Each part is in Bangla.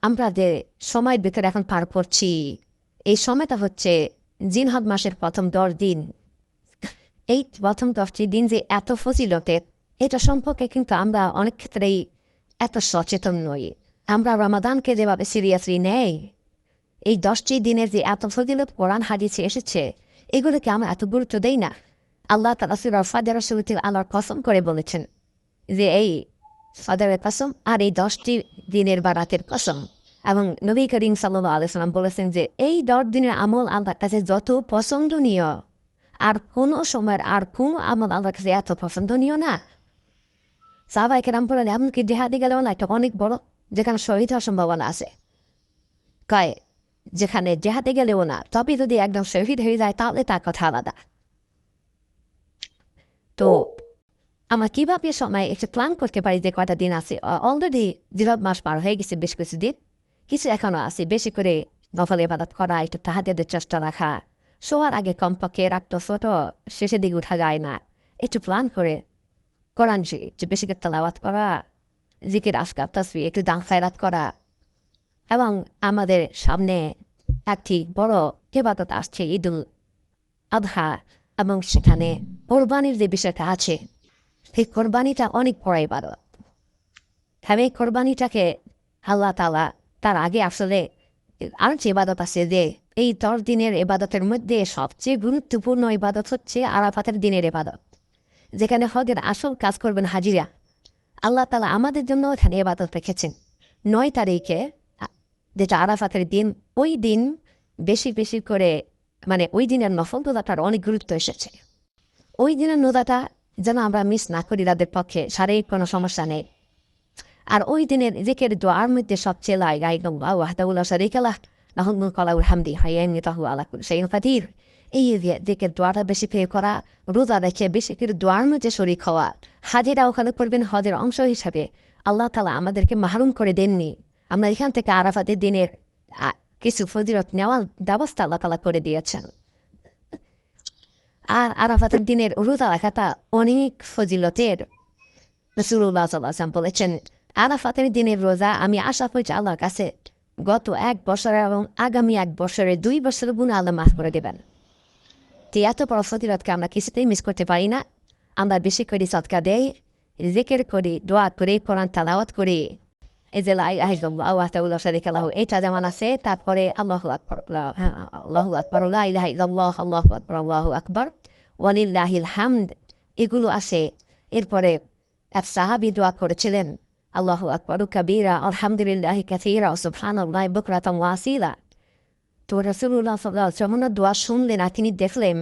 আমরা যে সময়ের ভিতরে এখন পার করছি, এই সময়টা হচ্ছে জিনহদ মাসের প্রথম 10 দিন। এই প্রথম 10টি দিন যে এত ফজিলতের, এটা সম্পর্কে কিন্তু আমরা অনেক ক্ষেত্রেই এত সচেতন নই। আমরা রমাদানকে যেভাবে সিরিয়াসলি নেই, এই 10টি দিনের যে এত ফজিলত কোরআন হাদিসে এসেছে, এগুলোকে আমরা এত গুরুত্ব দেই না। আল্লাহ তাআলা সূরা ফাতিরের শুরুতে আল্লাহর কসম করে বলেছেন যে এই ফাতিরের কসম আর এই 10টি দিনের বা রাতের কসম। এবং নবী করিম সাল্লাল্লাহু আলাইহি ওয়াসাল্লাম বলেছেন যে এই 10 দিনের আমল আল্লাহর কাছে যত পছন্দনীয়, আর কোনো সময়ের আর কোনো আমল আল্লাহর কাছে এত পছন্দনীয় না। সাহাবায়ে কেরাম বলেন, এমনকি জিহাদে গেলেও না, এটা অনেক বড়, যেখানে শহীদ হওয়ার সম্ভাবনা আছে। কয় যেখানে জেহাদে গেলেও না, তবে যদি একদম শহীদ হয়ে যায় তাহলে তার কথা আলাদা। তো আমরা কীভাবে সময় একটু প্ল্যান করতে পারি যে কয়টা দিন আছে? অলরেডি 0 মাস পার হয়ে গেছে, বেশ কিছু দিন, কিছু এখনও আছে। বেশি করে নফল ইবাদত করা, একটু তাহাজ্জুদের চেষ্টা রাখা, শোয়ার আগে কমপক্ষে রাখতো ফটো শেষের দিকে উঠা যায় না, একটু প্ল্যান করে কোরআন যে বেশি করে তেলাওয়াত করা, জিকির আসকার তাসবিহ একটু দান খায়রাত করা। এবং আমাদের সামনে একটি বড় ইবাদত আসছে, ঈদুল আদহা, এবং সেখানে কোরবানির যে বিষয়টা আছে, সেই কোরবানিটা অনেক বড় ইবাদত। হ্যাঁ, এই কোরবানিটাকে আল্লাহ তাআলা তার আগে আসলে আর যে ইবাদত আছে, যে এই 10 দিনের ইবাদতের মধ্যে সবচেয়ে গুরুত্বপূর্ণ ইবাদত হচ্ছে আরাফাতের দিনের ইবাদত, যেখানে হজের আসল কাজ করবেন হাজিরা। আল্লাহ তাআলা আমাদের জন্য এখানে ইবাদত রেখেছেন 9 তারিখে, যেটা আরাফাতের দিন। ওই দিন বেশি বেশি করে, মানে ওই দিনের নফল রোজাটার অনেক গুরুত্ব এসেছে। ওই দিনের রোজাটা যেন আমরা মিস না করি, তাদের পক্ষে শারীরিক কোনো সমস্যা নেই। আর ওই দিনের জিকির দোয়ার মধ্যে সবচেয়ে লা ইলাহা ইল্লাল্লাহ ওয়াহদাহু লা শারীকা লাহ লাহুল মুলকু ওয়া লাহুল হামদু হাইয়্যুন ইয়াতাহু আলা কুল্লি শাইইন কাদির। এই জিকির দোয়াটা বেশি পেয়ে করা, রোজা রেখে বেশি করে দোয়ার মধ্যে শরীক হওয়া, হাজিরা ওখানে করবেন হজের অংশ হিসাবে। আল্লাহ তাআলা আমাদেরকে মাহরুম করে দেননি। আমরা এখান থেকে আরাফাতের দিনের কিছু ফজিলত নেওয়ার ব্যবস্থা আল্লাহ তাআলা করে দিয়েছেন। আর আরাফাতের দিনের রোজা রাখাটা অনেক ফজিলতের। রাসূলুল্লাহ সাল্লাল্লাহু আলাইহি ওয়াসাল্লাম বলেছেন, আরাফাতের দিনের রোজা আমি আশা করছি আল্লাহর কাছে গত 1 বছর এবং আগামী 1 বছরে 2 বছরের গুনাহ আল্লাহ মাফ করে দেবেন। তো এত বড় ফজিলতকে আমরা কিছুতেই মিস করতে পারি না। আমরা বেশি করে সদকা দেই, জিকির করি, দোয়া করি, কোরআন তেলাওয়াত করি। এই যে লা ইলাহা ইল্লাল্লাহ ওয়াহদাহু লা শারীকা লাহু, এটা যেমন আছে, তারপরে আল্লাহু আকবার, আল্লাহু আকবার, লা ইলাহা ইল্লাল্লাহ, আল্লাহু আকবার, আল্লাহু আকবার, ওয়ালিল্লাহিল হামদ, এগুলো আছে। এরপরে এক সাহাবী দোয়া করেছিলেন, আল্লাহু আকবার কাবীরা আলহামদুলিল্লাহি কাসীরা ওয়া সুবহানাল্লাহি বুকরাতান ওয়া আসীলা। তো রাসূলুল্লাহ সাল্লাল্লাহু আলাইহি ওয়াসাল্লাম দোয়া শুনলেন, আর তিনি দেখলেন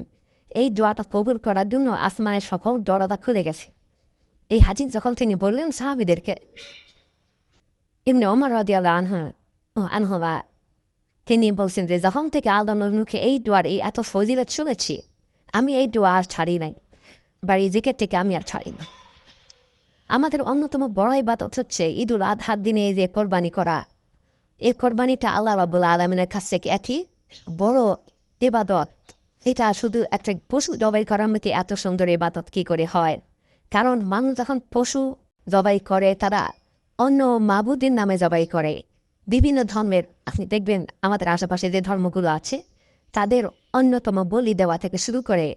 এই দোয়াটা কবুল করার জন্য আসমানের সকল দরজা খুলে গেছে। এই হাদিস যখন তিনি বললেন সাহাবীদেরকে, ইবনে ওমর রাদিয়াল্লাহু আনহুমা তিনি বলছেন যে যখন থেকে আল্লাহর মুখে এই দোয়ার এই এত ফজিলত শুনেছি, আমি এই দোয়া আর ছাড়ি নাই, বা এই জিকির থেকে আমি আর ছাড়ি না। আমাদের অন্যতম বড় ইবাদত হচ্ছে ঈদুল আদহার দিনে এই যে কোরবানি করা। এই কোরবানিটা আল্লাহ রাব্বুল আলামিনের কাছে একটি বড় ইবাদত। এটা শুধু একটা পশু জবাই করার মধ্যে এত সুন্দর ইবাদত কী করে হয়? কারণ মানুষ যখন পশু জবাই করে, তারা অন্য মাবুদের নামে জবাই করে। বিভিন্ন ধর্মের, আপনি দেখবেন আমাদের আশেপাশে যে ধর্মগুলো আছে, তাদের অন্যতম বলি দেওয়া থেকে শুরু করে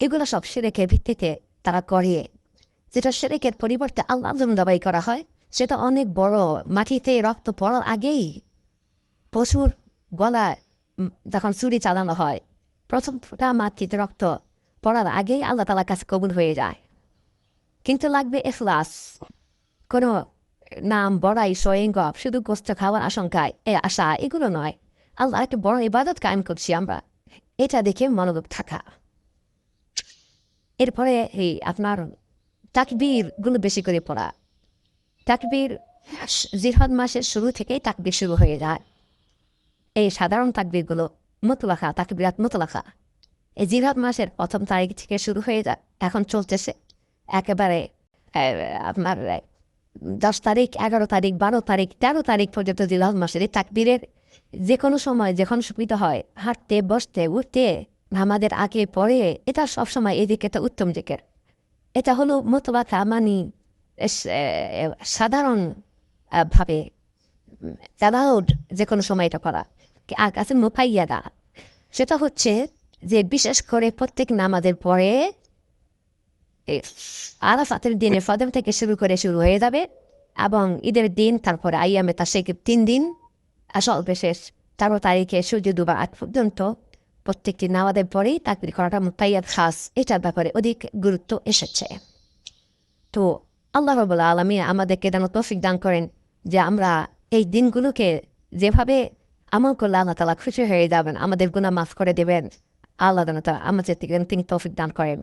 এগুলো সব শিরকের ভিত্তিতে তারা করে। যেটা শিরকের পরিবর্তে আল্লাহর জন্য জবাই করা হয়, সেটা অনেক বড়। মাটিতে রক্ত পড়ার আগেই পশুর গলায় যখন ছুরি চালানো হয়, প্রথম ফোঁটা মাটিতে রক্ত পড়ার আগেই আল্লাহ তাআলার কাছে কবুল হয়ে যায়। কিন্তু লাগবে ইখলাস, কোনো নাম বড়াই স্বয়ংগব, শুধু গোস্ত খাওয়ার আশঙ্কায় আশা, এগুলো নয়। আল্লাহ একটা বড় ইবাদত কায়েম করছি আমরা, এটা দেখে মনোযোগ থাকা। এরপরে এই আপনার তাকবীরগুলো বেশি করে পড়া। তাকবীর জিলহজ মাসের শুরু থেকেই তাকবীর শুরু হয়ে যায়। এই সাধারণ তাকবীরগুলো মুতলাকা, তাকবীরাত মুতলাকা, এই জিলহজ মাসের প্রথম তারিখ থেকে শুরু হয়ে যায়, এখন চলতেছে একেবারে আপনার 10 তারিখ, 11 তারিখ, 12 তারিখ, 13 তারিখ পর্যন্ত জিলহজ মাসের এই তাকবীরের যে কোনো সময় যখন সুবিধা হয়, হাঁটতে, বসতে, উঠতে, আমাদের আগে পরে, এটা সবসময় এই দিকে একটা উত্তম দিকের। এটা হলো মুতলাকা, মানে সাধারণ ভাবে অ্যালাউড যে কোনো সময় এটা করা কাছে মুফাইয়াদা সেটা হচ্ছে যে বিশেষ করে প্রত্যেক নামাজের পরে আরাফাতের দিনে ফজর থেকে শুরু হয়ে যাবে এবং ঈদের দিন তারপরে আইয়ামে তাশরিকের 3 দিন সর্বশেষ 13 তারিখে সূর্য ডোবার আগ পর্যন্ত প্রত্যেকটি নামাজের পরেই তাকবীর করাটা মুফাইয়াদ খাস এটার ব্যাপারে অধিক গুরুত্ব এসেছে। তো আল্লাহ রাব্বুল আলামিন আমাদেরকে যেন তৌফিক দান করেন যে আমরা এই দিনগুলোকে যেভাবে আমল করলে আল্লাহ তাআলা খুশি হয়ে যাবেন, আমাদের গুনাহ মাফ করে দেবেন, আল্লাহ যেন আমাদের তিনি তৌফিক দান করেন।